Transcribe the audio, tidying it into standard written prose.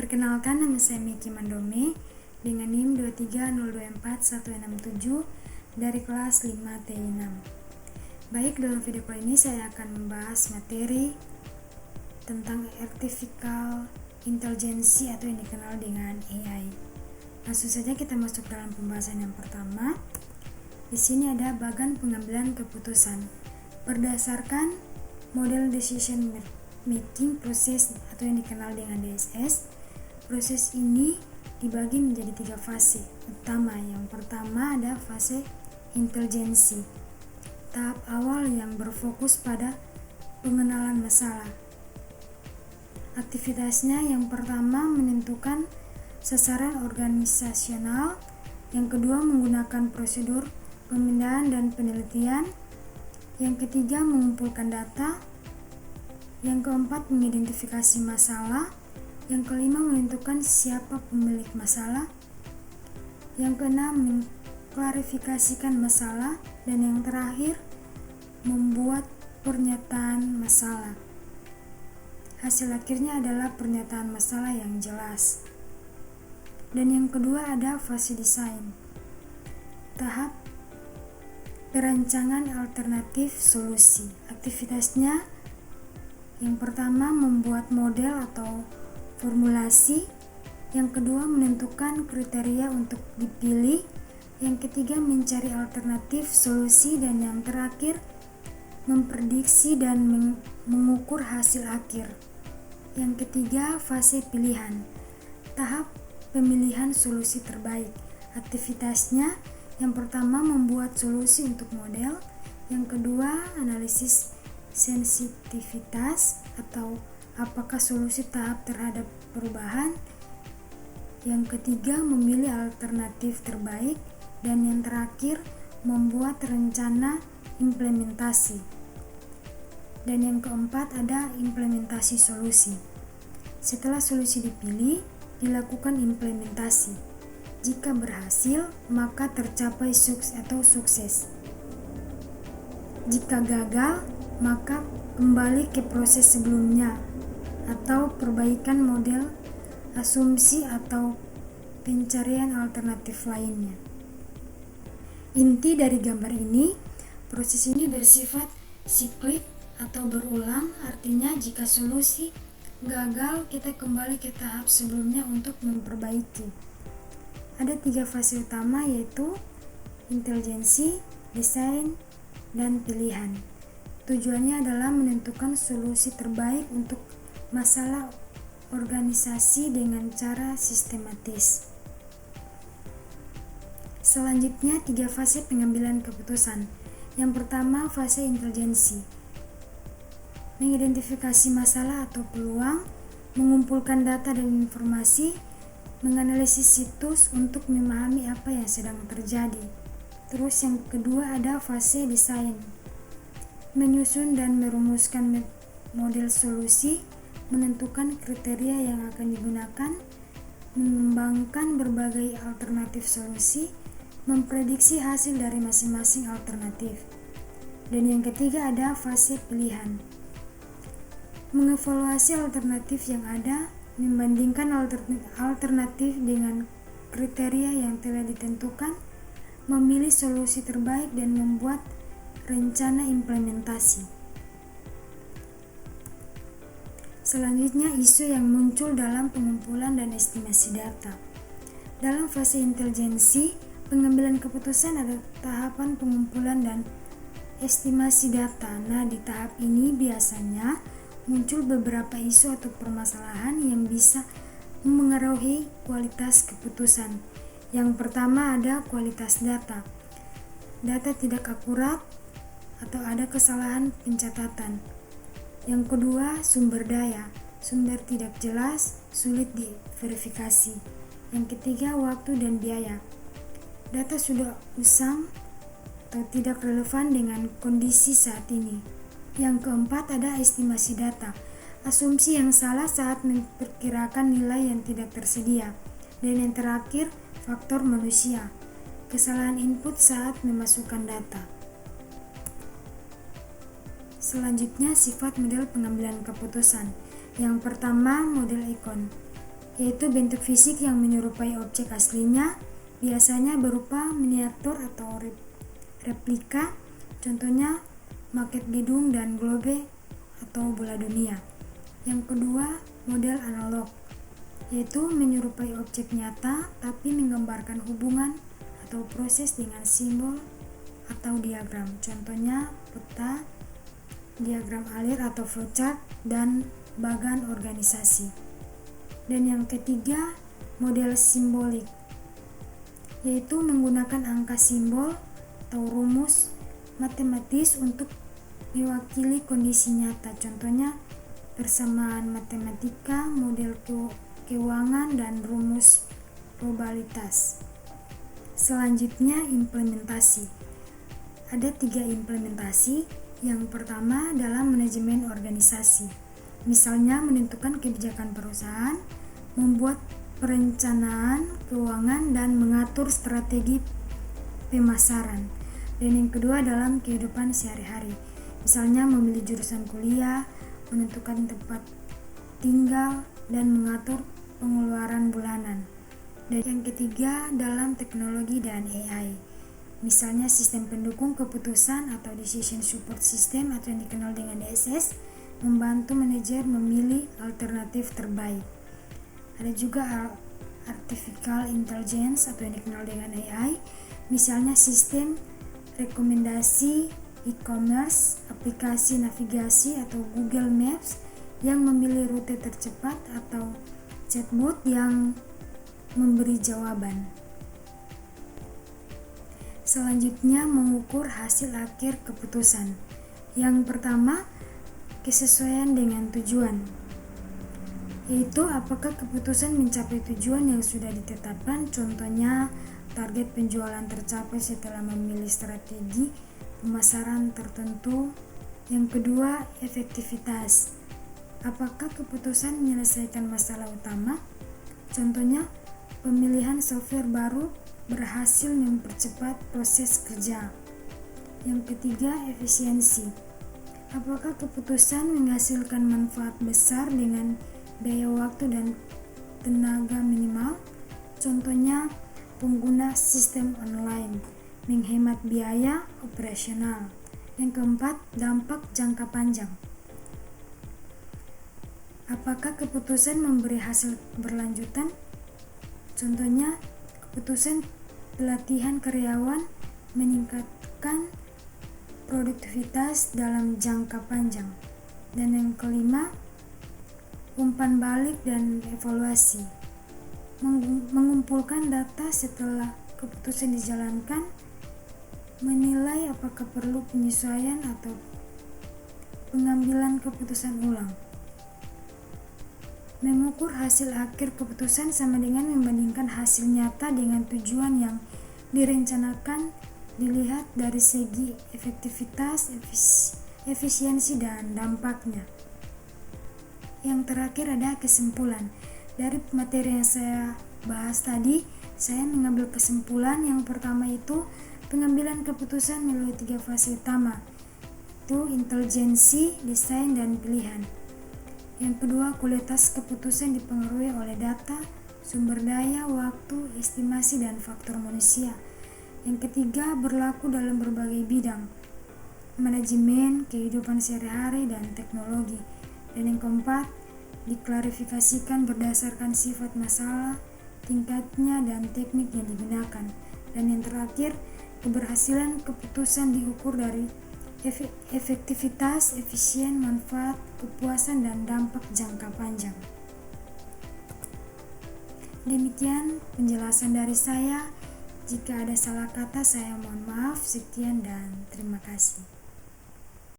Perkenalkan, nama saya Miki Mandome dengan NIM 230241167 dari kelas 5T6. Baik, dalam video kali ini saya akan membahas materi tentang artificial intelligence atau yang dikenal dengan AI. Langsung saja kita masuk dalam pembahasan yang pertama. Di sini ada bagan pengambilan keputusan. Berdasarkan model decision making process atau yang dikenal dengan DSS, proses ini dibagi menjadi 3 fase utama. Yang pertama ada fase intelijensi, tahap awal yang berfokus pada pengenalan masalah. Aktivitasnya yang pertama menentukan sasaran organisasional, yang kedua menggunakan prosedur pemindahan dan penelitian, yang ketiga mengumpulkan data, yang keempat mengidentifikasi masalah, yang kelima menentukan siapa pemilik masalah, yang keenam mengklarifikasikan masalah, dan yang terakhir membuat pernyataan masalah. Hasil akhirnya adalah pernyataan masalah yang jelas. Dan yang kedua ada fase desain, tahap perancangan alternatif solusi. Aktivitasnya yang pertama membuat model atau formulasi, yang kedua menentukan kriteria untuk dipilih, yang ketiga mencari alternatif solusi, dan yang terakhir memprediksi dan mengukur hasil akhir. Yang ketiga fase pilihan, tahap pemilihan solusi terbaik. Aktivitasnya yang pertama membuat solusi untuk model, yang kedua analisis sensitivitas atau apakah solusi tahap terhadap perubahan, yang ketiga memilih alternatif terbaik, dan yang terakhir membuat rencana implementasi. Dan yang keempat ada implementasi solusi. Setelah solusi dipilih, dilakukan implementasi. Jika berhasil, maka tercapai sukses. Jika gagal, maka kembali ke proses sebelumnya atau perbaikan model, asumsi, atau pencarian alternatif lainnya. Inti dari gambar ini, proses ini bersifat siklik atau berulang, artinya jika solusi gagal, kita kembali ke tahap sebelumnya untuk memperbaiki. Ada 3 fase utama, yaitu intelijensi, desain, dan pilihan. Tujuannya adalah menentukan solusi terbaik untuk masalah organisasi dengan cara sistematis. Selanjutnya 3 fase pengambilan keputusan. Yang pertama fase intelijensi, mengidentifikasi masalah atau peluang, mengumpulkan data dan informasi, menganalisis situs untuk memahami apa yang sedang terjadi. Terus yang kedua ada fase desain, menyusun dan merumuskan model solusi, menentukan kriteria yang akan digunakan, mengembangkan berbagai alternatif solusi, memprediksi hasil dari masing-masing alternatif. Dan yang ketiga ada fase pilihan, mengevaluasi alternatif yang ada, membandingkan alternatif dengan kriteria yang telah ditentukan, memilih solusi terbaik, dan membuat rencana implementasi. Selanjutnya isu yang muncul dalam pengumpulan dan estimasi data. Dalam fase intelijensi, pengambilan keputusan ada tahapan pengumpulan dan estimasi data. Nah, di tahap ini biasanya muncul beberapa isu atau permasalahan yang bisa memengaruhi kualitas keputusan. Yang pertama ada kualitas data. Data tidak akurat atau ada kesalahan pencatatan. Yang kedua, sumber daya. Sumber tidak jelas, sulit diverifikasi. Yang ketiga, waktu dan biaya. Data sudah usang atau tidak relevan dengan kondisi saat ini. Yang keempat ada estimasi data. Asumsi yang salah saat memperkirakan nilai yang tidak tersedia. Dan yang terakhir, faktor manusia. Kesalahan input saat memasukkan data. Selanjutnya sifat model pengambilan keputusan. Yang pertama model Econ. yaitu bentuk fisik yang menyerupai objek aslinya, biasanya berupa miniatur atau replika, contohnya maket gedung dan globe atau bola dunia. Yang kedua, model analog, yaitu menyerupai objek nyata tapi menggambarkan hubungan atau proses dengan simbol atau diagram, contohnya peta, diagram alir atau flowchart, dan bagan organisasi. Dan yang ketiga, model simbolik, yaitu menggunakan angka simbol atau rumus matematis untuk mewakili kondisi nyata, contohnya persamaan matematika, model keuangan, dan rumus probabilitas. Selanjutnya, implementasi. Ada 3 implementasi. Yang pertama dalam manajemen organisasi, misalnya menentukan kebijakan perusahaan, membuat perencanaan keuangan, dan mengatur strategi pemasaran. Dan yang kedua dalam kehidupan sehari-hari, misalnya memilih jurusan kuliah, menentukan tempat tinggal, dan mengatur pengeluaran bulanan. Dan yang ketiga dalam teknologi dan AI, misalnya sistem pendukung keputusan atau decision support system atau yang dikenal dengan DSS, membantu manajer memilih alternatif terbaik. Ada juga artificial intelligence atau yang dikenal dengan AI, misalnya sistem rekomendasi e-commerce, aplikasi navigasi atau Google Maps yang memilih rute tercepat, atau chatbot yang memberi jawaban. Selanjutnya, mengukur hasil akhir keputusan. Yang pertama, kesesuaian dengan tujuan, yaitu apakah keputusan mencapai tujuan yang sudah ditetapkan, contohnya target penjualan tercapai setelah memilih strategi pemasaran tertentu. Yang kedua, efektivitas, apakah keputusan menyelesaikan masalah utama, contohnya pemilihan software baru berhasil mempercepat proses kerja. Yang ketiga, efisiensi, apakah keputusan menghasilkan manfaat besar dengan biaya waktu dan tenaga minimal, contohnya pengguna sistem online, menghemat biaya operasional. Yang keempat, dampak jangka panjang, apakah keputusan memberi hasil berlanjutan, contohnya keputusan pelatihan karyawan meningkatkan produktivitas dalam jangka panjang. Dan yang kelima, umpan balik dan evaluasi, mengumpulkan data setelah keputusan dijalankan, menilai apakah perlu penyesuaian atau pengambilan keputusan ulang. Mengukur hasil akhir keputusan sama dengan membandingkan hasil nyata dengan tujuan yang direncanakan, dilihat dari segi efektivitas, efisiensi, dan dampaknya. Yang terakhir ada kesimpulan. Dari materi yang saya bahas tadi, saya mengambil kesimpulan. Yang pertama itu pengambilan keputusan melalui 3 fase utama, itu intelijensi, desain, dan pilihan. Yang kedua, kualitas keputusan dipengaruhi oleh data, sumber daya, waktu, estimasi, dan faktor manusia. Yang ketiga, berlaku dalam berbagai bidang, manajemen, kehidupan sehari-hari, dan teknologi. Dan yang keempat, diklarifikasikan berdasarkan sifat masalah, tingkatnya, dan teknik yang digunakan. Dan yang terakhir, keberhasilan keputusan diukur dari efektivitas, efisien, manfaat, kepuasan, dan dampak jangka panjang. Demikian penjelasan dari saya. Jika ada salah kata, saya mohon maaf. Sekian dan terima kasih.